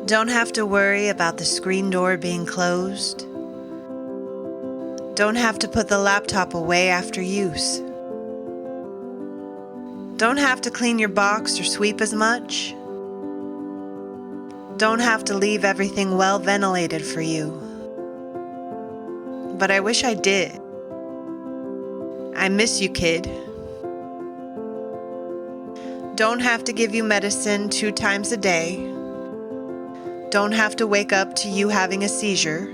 Don't have to worry about the screen door being closed. Don't have to put the laptop away after use. Don't have to clean your box or sweep as much. Don't have to leave everything well ventilated for you. But I wish I did. I miss you, kid. Don't have to give you medicine 2 times a day. Don't have to wake up to you having a seizure.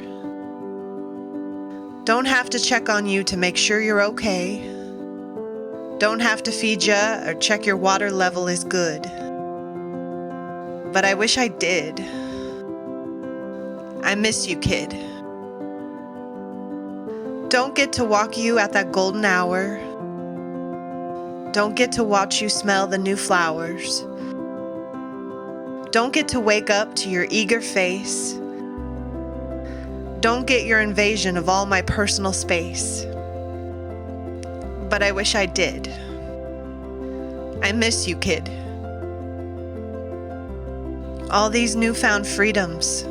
Don't have to check on you to make sure you're okay. Don't have to feed ya or check your water level is good. But I wish I did. I miss you, kid. Don't get to walk you at that golden hour. Don't get to watch you smell the new flowers. Don't get to wake up to your eager face. Don't get your invasion of all my personal space. But I wish I did. I miss you, kid. All these newfound freedoms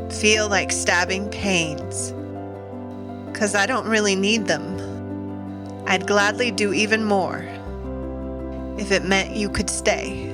feel like stabbing pains, 'cause I don't really need them. I'd gladly do even more if it meant you could stay.